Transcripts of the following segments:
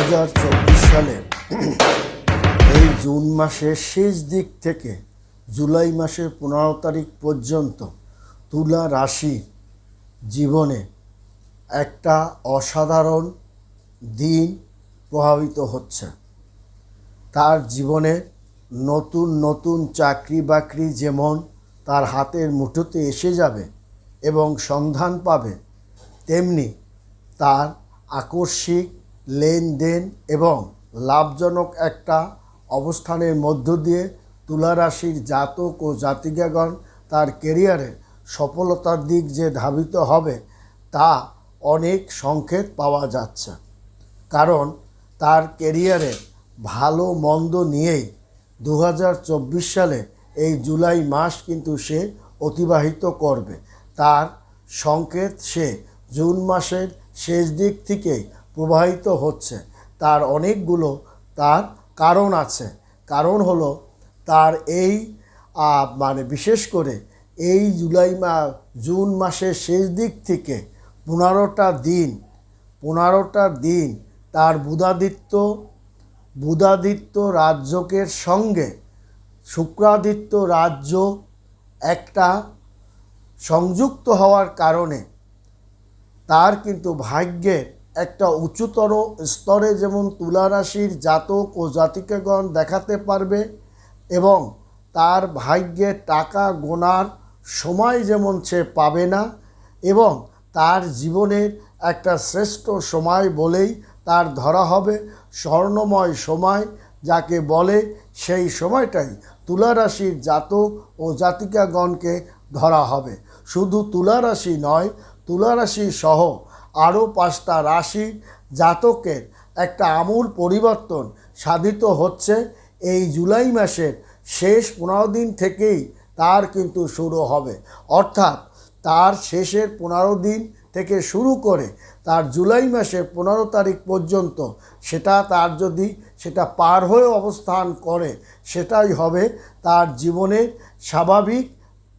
সালে এই জুন মাসের শেষ দিক থেকে জুলাই মাসের 15 তারিখ পর্যন্ত তুলা রাশির জীবনে একটা অসাধারণ দিন প্রভাবিত হচ্ছে। তার জীবনে নতুন নতুন চাকরি বাকরি যেমন তার হাতের মুঠোতে এসে যাবে এবং সন্ধান পাবে, তেমনি তার আকস্মিক লেনদেন এবং লাভজনক একটা অবস্থানের মধ্য দিয়ে তুলা রাশির জাতক ও জাতিকাগণ তার কেরিয়ারে সফলতার দিক যে ধাবিত হবে তা অনেক সংকেত পাওয়া যাচ্ছে। কারণ তার কেরিয়ারে ভালো মন্দ নিয়েই 2024 সালে এই জুলাই মাস কিন্তু সে অতিবাহিত করবে। তার সংকেত সে জুন মাসের শেষ দিক থেকেই প্রবাহিত হচ্ছে। তার অনেকগুলো তার কারণ আছে। কারণ হলো তার এই বিশেষ করে এই জুন মাসের শেষ দিক থেকে 15টা দিন তার বুধাদিত্য রাজ্যকের সঙ্গে শুক্রাদিত্য রাজ্য একটা সংযুক্ত হওয়ার কারণে তার কিন্তু ভাগ্যের একটা উচ্চতর স্তরে যেমন তুলা রাশির জাতক ও জাতিকাগণ দেখাতে পারবে এবং তার ভাগ্যে টাকা গোনার সময় যেমন সে পাবে না এবং তার জীবনের একটা শ্রেষ্ঠ সময় বলেই তার ধরা হবে। স্বর্ণময় সময় যাকে বলে সেই সময়টাই তুলা রাশির জাতক ও জাতিকাগণকে ধরা হবে। শুধু তুলা রাশি নয়, তুলা রাশি সহ আরও 5টা রাশি জাতকের একটা আমূল পরিবর্তন সাধিত হচ্ছে। এই জুলাই মাসের শেষ 15 দিন থেকেই তার কিন্তু শুরু হবে। অর্থাৎ তার শেষের 15 দিন থেকে শুরু করে তার জুলাই মাসের 15 তারিখ পর্যন্ত তার যদি সেটা পার হয়ে অবস্থান করে সেটাই হবে তার জীবনের স্বাভাবিক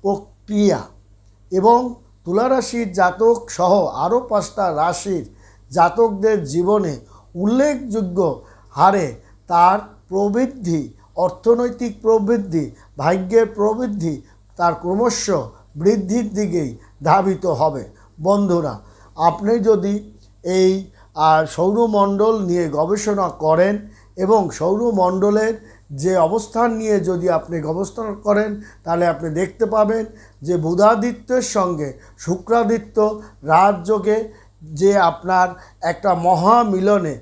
প্রক্রিয়া। এবং তুলা রাশির জাতক সহ আরও 5টা রাশির জাতকদের জীবনে উল্লেখযোগ্য হারে তার প্রবৃদ্ধি, অর্থনৈতিক প্রবৃদ্ধি, ভাগ্যের প্রবৃদ্ধি তার ক্রমশ বৃদ্ধির দিকেই ধাবিত হবে। বন্ধুরা, আপনি যদি এই সৌরমণ্ডল নিয়ে গবেষণা করেন এবং সৌরমণ্ডলের যে অবস্থান নিয়ে যদি আপনি গবেষণা করেন তাহলে আপনি দেখতে পাবেন যে বুধাদিত্যের সঙ্গে শুক্রাদিত্য রাজযোগে যে আপনার একটা মহামিলনে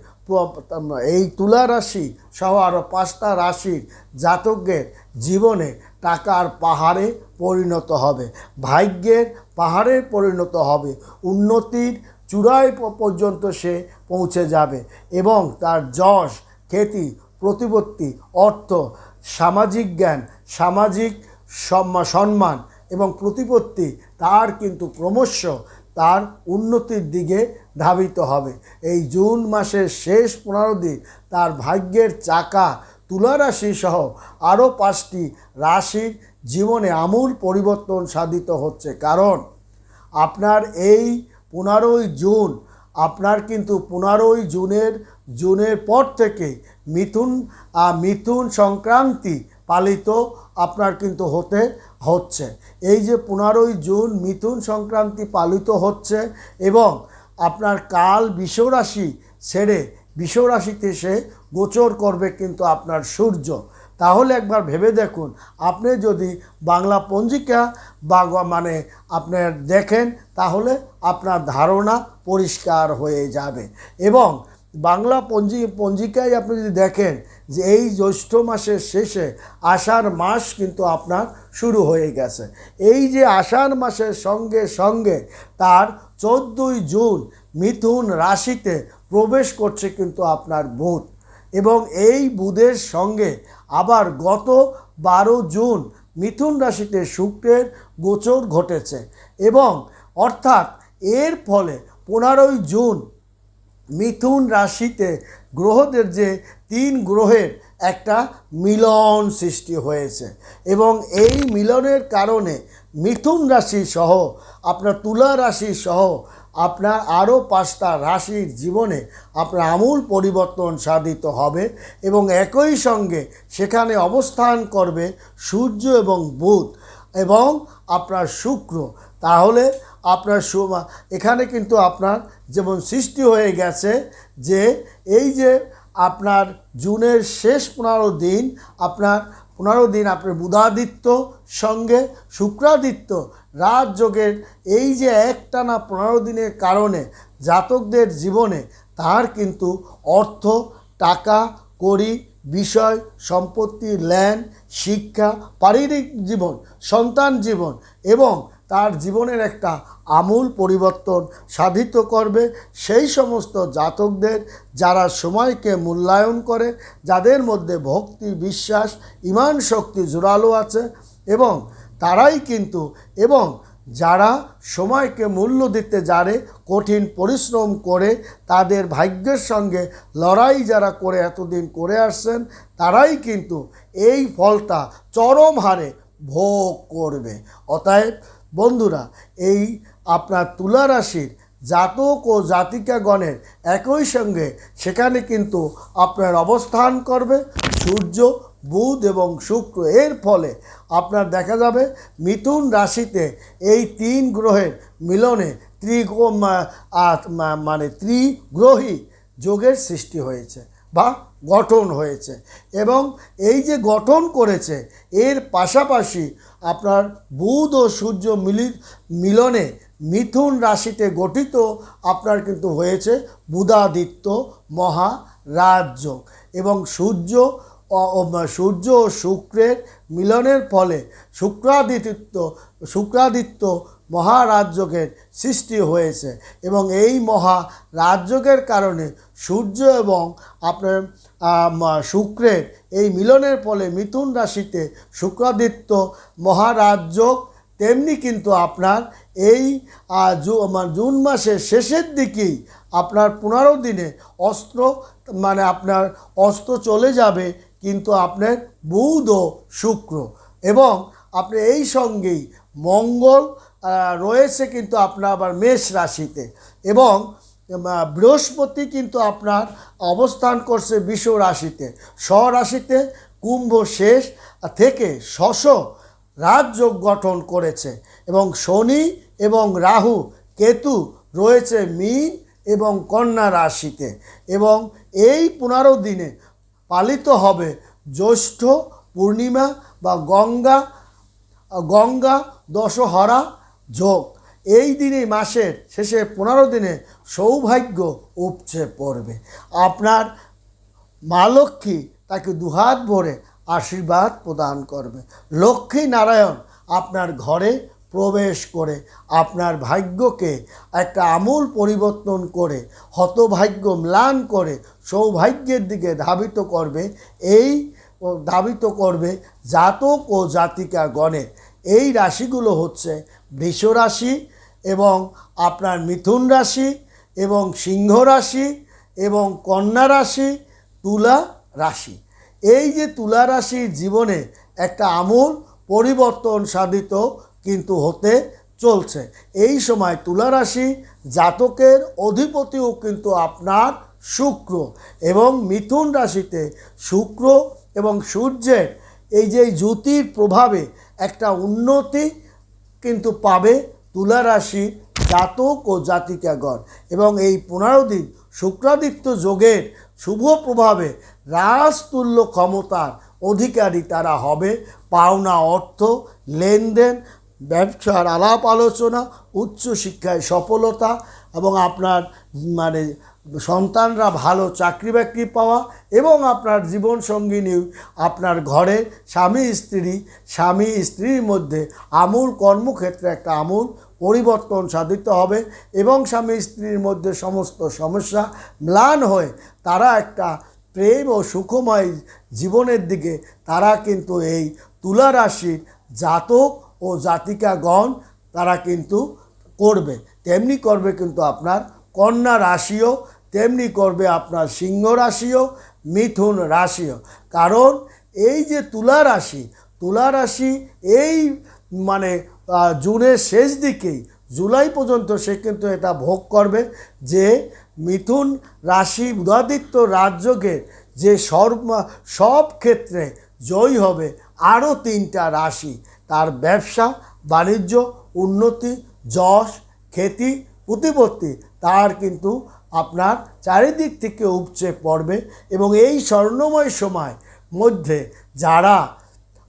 এই তুলা রাশি সহ আরও 5টা রাশির জাতকদের জীবনে টাকার পাহাড়ে পরিণত হবে, ভাগ্যের পাহাড়ে পরিণত হবে, উন্নতির চূড়ায় পর্যন্ত সে পৌঁছে যাবে এবং তার যশ, খ্যাতি, প্রতিপত্তি, অর্থ, সামাজিক জ্ঞান, সামাজিক সম্মান এবং প্রতিপত্তি তার কিন্তু ক্রমশ তার উন্নতির দিকে ধাবিত হবে। এই জুন মাসের শেষ 15 দিন তার ভাগ্যের চাকা তুলা রাশি সহ আরও 5টি রাশির জীবনে আমূল পরিবর্তন সাধিত হচ্ছে। কারণ আপনার এই 15ই জুন আপনার কিন্তু 15ই জুনের পর থেকে মিথুন সংক্রান্তি পালিত আপনার কিন্তু হচ্ছে। এই যে 15ই জুন মিথুন সংক্রান্তি পালিত হচ্ছে এবং আপনার কাল বিষরাশি ছেড়ে বিষরাশিতে সে গোচর করবে কিন্তু আপনার সূর্য। তাহলে একবার ভেবে দেখুন, আপনি যদি বাংলা পঞ্জিকা আপনার দেখেন তাহলে আপনার ধারণা পরিষ্কার হয়ে যাবে। এবং বাংলা পঞ্জিকায় আপনি যদি দেখেন যে এই জ্যৈষ্ঠ মাসের শেষে আষাঢ় মাস কিন্তু আপনার শুরু হয়ে গেছে। এই যে আষাঢ় মাসের সঙ্গে সঙ্গে তার 14ই জুন মিথুন রাশিতে প্রবেশ করছে কিন্তু আপনার বুধ এবং এই বুধের সঙ্গে আবার গত 12 জুন মিথুন রাশিতে শুক্রের গোচর ঘটেছে এবং অর্থাৎ এর ফলে 15ই জুন মিথুন রাশিতে গ্রহদের যে 3 গ্রহের একটা মিলন সৃষ্টি হয়েছে এবং এই মিলনের কারণে মিথুন রাশি সহ আপনার তুলা রাশি সহ আপনার আরও 5টা রাশির জীবনে আপনার আমূল পরিবর্তন সাধিত হবে এবং একই সঙ্গে সেখানে অবস্থান করবে সূর্য এবং বুধ এবং আপনার শুক্র। তাহলে আপনার এখানে কিন্তু আপনার যেমন সৃষ্টি হয়ে গেছে যে এই যে আপনার জুনের শেষ 15 দিন আপনার আপনার বুধাদিত্য সঙ্গে শুক্রাদিত্য রাজযোগের এই যে একটানা 15 দিনের কারণে জাতকদের জীবনে তার কিন্তু অর্থ, টাকা, কড়ি, বিষয়, সম্পত্তি, ল্যান্ড, শিক্ষা, পারিবারিক জীবন, সন্তান জীবন এবং তার জীবনের একটা আমূল পরিবর্তন সাধিত করবে। সেই সমস্ত জাতকদের যারা সময়কে মূল্যায়ন করে, যাদের মধ্যে ভক্তি, বিশ্বাস, ঈমান শক্তি জোরালো আছে এবং তারাই কিন্তু এবং যারা সময়কে মূল্য দিতে জানে, কঠিন পরিশ্রম করে তাদের ভাগ্যের সঙ্গে লড়াই যারা করে এতদিন করে আসছেন, তারাই কিন্তু এই ফলটা চরম হারে ভোগ করবে। অতএব বন্ধুরা, এই আপনার তুলা রাশির জাতক ও জাতিকাগণের একই সঙ্গে সেখানে কিন্তু আপনার অবস্থান করবে সূর্য, বুধ এবং শুক্র। এর ফলে আপনার দেখা যাবে মিথুন রাশিতে এই 3 গ্রহের মিলনে ত্রিগ্রহী যোগের সৃষ্টি হয়েছে বা গঠন হয়েছে এবং এই যে গঠন করেছে এর পাশাপাশি আপনার বুধ ও সূর্য মিলনে মিথুন রাশিতে গঠিত আপনার কিন্তু হয়েছে বুধাদিত্য মহারাজযোগ এবং সূর্য ও শুক্রের মিলনের ফলে শুক্রাদিত্য মহারাজযোগের সৃষ্টি হয়েছে এবং এই মহারাজযোগের কারণে সূর্য এবং আপনার শুক্রের এই মিলনের ফলে মিথুন রাশিতে শুক্রাদিত্য মহারাজযোগ। তেমনি কিন্তু আপনার এই জুন মাসের শেষের দিকেই আপনার 15 দিনে আপনার অস্ত চলে যাবে কিন্তু আপনার বুধ ও শুক্র এবং আপনি এই সঙ্গেই মঙ্গল রয়েছে কিন্তু আপনার আবার মেষ রাশিতে এবং বৃহস্পতি কিন্তু আপনার অবস্থান করছে বৃষ রাশিতে, স্বরাশিতে কুম্ভ শেষ থেকে শশ রাজযোগ গঠন করেছে এবং শনি এবং রাহু কেতু রয়েছে মীন এবং কন্যা রাশিতে এবং এই 15 দিনে পালিত হবে জ্যৈষ্ঠ পূর্ণিমা বা গঙ্গা দশহরা যোগ। এই দিনে মাসের শেষে 15 দিনে সৌভাগ্য উপচে পড়বে। আপনার মা লক্ষ্মী তাকে দুহাত ভরে আশীর্বাদ প্রদান করবে। লক্ষ্মী নারায়ণ আপনার ঘরে প্রবেশ করে আপনার ভাগ্যকে একটা আমূল পরিবর্তন করে হতভাগ্য ম্লান করে সৌভাগ্যের দিকে ধাবিত করবে জাতক ও জাতিকা গণের। এই রাশিগুলো হচ্ছে বৃষ রাশি এবং আপনার মিথুন রাশি এবং সিংহ রাশি এবং কন্যা রাশি, তুলা রাশি। এই যে তুলা রাশির জীবনে একটা আমূল পরিবর্তন সাধিত কিন্তু হতে চলছে। এই সময় তুলা রাশি জাতকের অধিপতিও কিন্তু আপনার শুক্র এবং মিথুন রাশিতে শুক্র এবং সূর্যের এই যে জ্যোতির প্রভাবে একটা উন্নতি কিন্তু পাবে তুলা রাশির জাতক ও জাতিকাগণ এবং এই 15 দিন শুক্রাদিত্য যোগের শুভ প্রভাবে রাজতুল্য ক্ষমতার অধিকারী তারা হবে। পাওনা অর্থ, লেনদেন, ব্যবসার আলাপ আলোচনা, উচ্চশিক্ষায় সফলতা এবং আপনার সন্তানরা ভালো চাকরি বাকরি পাওয়া এবং আপনার জীবনসঙ্গিনী আপনার ঘরে স্বামী স্ত্রীর মধ্যে আমূল কর্মক্ষেত্রে একটা আমূল পরিবর্তন সাধিত হবে এবং স্বামী স্ত্রীর মধ্যে সমস্ত সমস্যা ম্লান হয়ে তারা একটা প্রেম ও সুখময় জীবনের দিকে তারা কিন্তু এই তুলা রাশির জাতক ও জাতিকাগণ তারা কিন্তু করবে। তেমনি করবে কিন্তু আপনার কন্যা রাশিও, তেমনি করবে আপনার সিংহ রাশিও, মিথুন রাশিও। কারণ এই যে তুলা রাশি এই জুনের শেষ দিকেই জুলাই পর্যন্ত সে কিন্তু এটা ভোগ করবে যে মিথুন রাশি বুধাদিত্য রাজযোগের যে সব ক্ষেত্রে জয়ী হবে আরও 3টা রাশি, তার ব্যবসা বাণিজ্য উন্নতি যশ খ্যাতি প্রতিপত্তি তার কিন্তু আপনার চারিদিক থেকে উপচে পড়বে। এবং এই স্বর্ণময় সময় মধ্যে যারা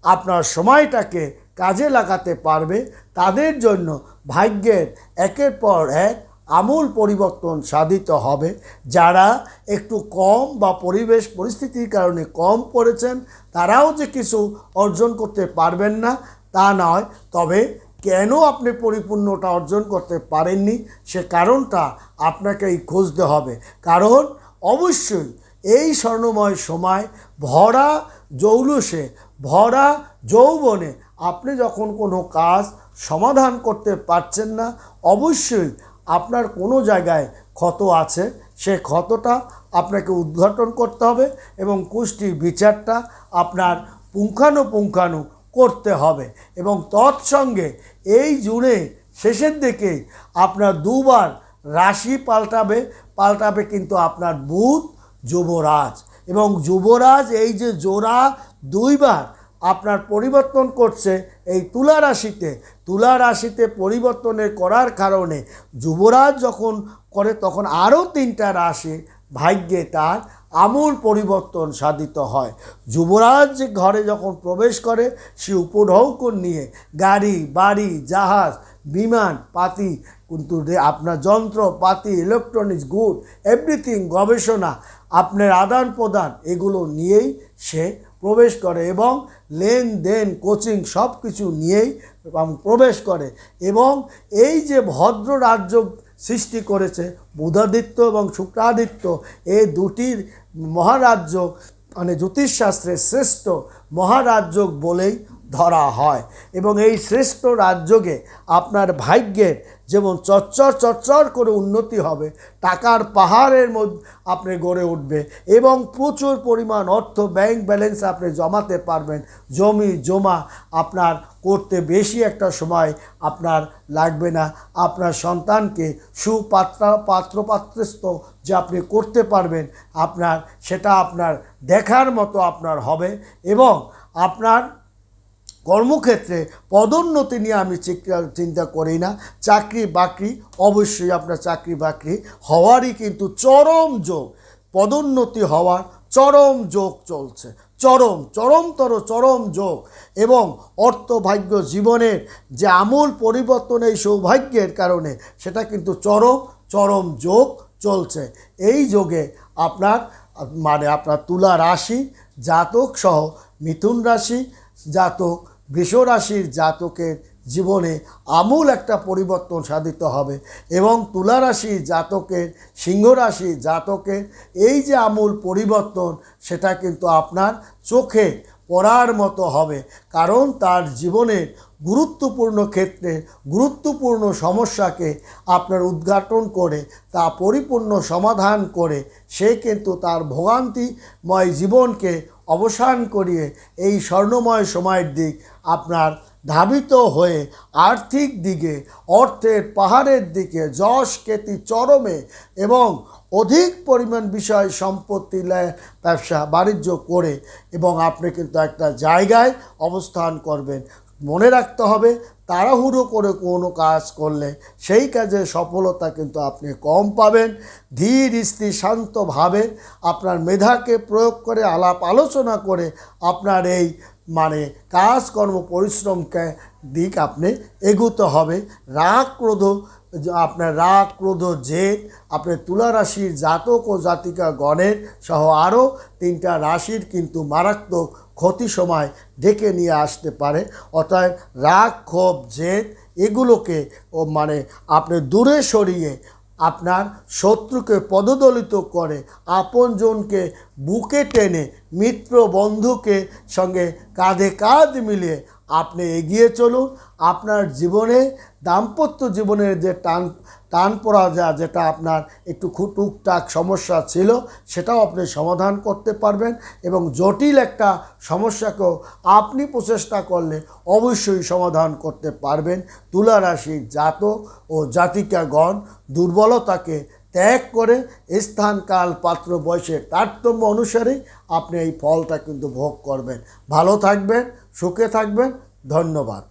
আপনার সময়টাকে কাজে লাগাতে পারবে তাদের জন্য ভাগ্যের একের পর এক আমূল পরিবর্তন সাধিত হবে। যারা একটু কম বা পরিবেশ পরিস্থিতির কারণে কম পড়েছেন তারাও যে কিছু অর্জন করতে পারবেন না তা নয়, তবে কেন আপনি পরিপূর্ণটা অর্জন করতে পারেননি সে কারণটা আপনাকেই খুঁজতে হবে। কারণ অবশ্যই এই স্বর্ণময় সময় ভরা জৌলুসে ভরা যৌবনে আপনি যখন কোনো কাজ সমাধান করতে পারছেন না, অবশ্যই আপনার কোনো জায়গায় ক্ষত আছে, সে ক্ষতটা আপনাকে উদ্ঘাটন করতে হবে এবং কুষ্টির বিচারটা আপনার পুঙ্খানুপুঙ্খানু করতে হবে। এবং তৎসঙ্গে এই জুনে শেষের দিকে আপনার 2বার রাশি পাল্টাবে কিন্তু আপনার বুধ যুবরাজ, এবং যুবরাজ এই যে জোড়া 2বার আপনার পরিবর্তন করছে এই তুলা রাশিতে পরিবর্তনের করার কারণে যুবরাজ যখন করে তখন আরও 3টা রাশি ভাগ্যে তার আমূল পরিবর্তন সাধিত হয়। যুবরাজ যে ঘরে যখন প্রবেশ করে সে উপঢৌকন নিয়ে গাড়ি বাড়ি জাহাজ বিমান পাতি কিন্তু আপনার যন্ত্রপাতি ইলেকট্রনিক্স গুড এভরিথিং গবেষণা আপনার আদান প্রদান এগুলো নিয়েই সে প্রবেশ করে এবং লেনদেন কোচিং সব কিছু নিয়েই প্রবেশ করে। এবং এই যে ভদ্র রাজ্য সৃষ্টি করেছে বুধাদিত্য এবং শুক্রাদিত্য, এই দুটির মহারাজ্য মানে জ্যোতিষশাস্ত্রের শ্রেষ্ঠ মহারাজ্য বলেই ধরা হয়। এবং এই শ্রেষ্ঠ রাজ্যকে আপনার ভাগ্যের যেমন চচ্চর করে উন্নতি হবে, টাকার পাহাড়ের মধ্যে আপনি গড়ে উঠবে এবং প্রচুর পরিমাণ অর্থ ব্যাংক ব্যালেন্স আপনি জমাতে পারবেন। জমি জমা আপনার করতে বেশি একটা সময় আপনার লাগবে না। আপনার সন্তানকে পাত্রস্থ যে আপনি করতে পারবেন আপনার সেটা আপনার দেখার মতো আপনার হবে। এবং আপনার কর্মক্ষেত্রে পদোন্নতি নিয়ে আমি চিন্তা করি না। চাকরি বাকরি অবশ্যই আপনার চাকরি বাকরি হওয়ারই কিন্তু চরম যোগ, পদোন্নতি হওয়ার চরম যোগ চলছে, চরম যোগ। এবং অর্থভাগ্য জীবনের যে আমূল পরিবর্তন এই সৌভাগ্যের কারণে সেটা কিন্তু চরম যোগ চলছে। এই যোগে আপনার আপনার তুলা রাশি জাতক সহ মিথুন রাশি জাতক বৃষ রাশির জাতকের জীবনে আমূল একটা পরিবর্তন সাধিত হবে। এবং তুলা রাশির জাতকের সিংহ রাশির জাতকের এই যে আমূল পরিবর্তন সেটা কিন্তু আপনার চোখে পড়ার মতো হবে। কারণ তার জীবনের গুরুত্বপূর্ণ ক্ষেত্রে গুরুত্বপূর্ণ সমস্যাকে আপনার উদ্ঘাটন করে তা পরিপূর্ণ সমাধান করে সে কিন্তু তার ভোগান্তিময় জীবনকে অবসান করিয়ে এই স্বর্ণময় সময়ের দিক আপনার ধাবিত হয়ে আর্থিক দিকে অর্থের পাহাড়ের দিকে যশ খ্যাতি চরমে এবং অধিক পরিমাণ বিষয় সম্পত্তি ব্যবসা বাণিজ্য করে এবং আপনি কিন্তু একটা জায়গায় অবস্থান করবেন। মনে রাখতে হবে তাড়াহুড়ো করে কোনো কাজ করলে সেই কাজে সফলতা কিন্তু আপনি কম পাবেন। ধীর স্থির শান্তভাবে আপনার মেধাকে প্রয়োগ করে আলাপ আলোচনা করে আপনার এই কাজকর্ম পরিশ্রমকে দিক আপনি এগোতে হবে। রাগ ক্রোধ জেদ আপনার তুলা রাশির জাতক ও জাতিকা গণের সহ আরও 3টা রাশির কিন্তু মারাত্মক ক্ষতি সময় ডেকে নিয়ে আসতে পারে। অর্থাৎ রাগ ক্ষোভ জেদ এগুলোকে আপনি দূরে সরিয়ে আপনার শত্রুকে পদদলিত করে আপনজনকে বুকে টেনে মিত্র বন্ধুকে সঙ্গে কাঁধে কাঁধ মিলিয়ে আপনি এগিয়ে চলুন। আপনার জীবনে দাম্পত্য জীবনের যে টান পড়া যেটা আপনার একটু টুকটাক সমস্যা ছিল সেটাও আপনি সমাধান করতে পারবেন এবং জটিল একটা সমস্যাকেও আপনি প্রচেষ্টা করলে অবশ্যই সমাধান করতে পারবেন। তুলা রাশির জাতক ও জাতিকাগণ দুর্বলতাকে ত্যাগ করে স্থান কাল পাত্র বয়সের তারতম্য অনুসারেই আপনি এই ফলটা কিন্তু ভোগ করবেন। ভালো থাকবেন, সুখে থাকবেন। ধন্যবাদ।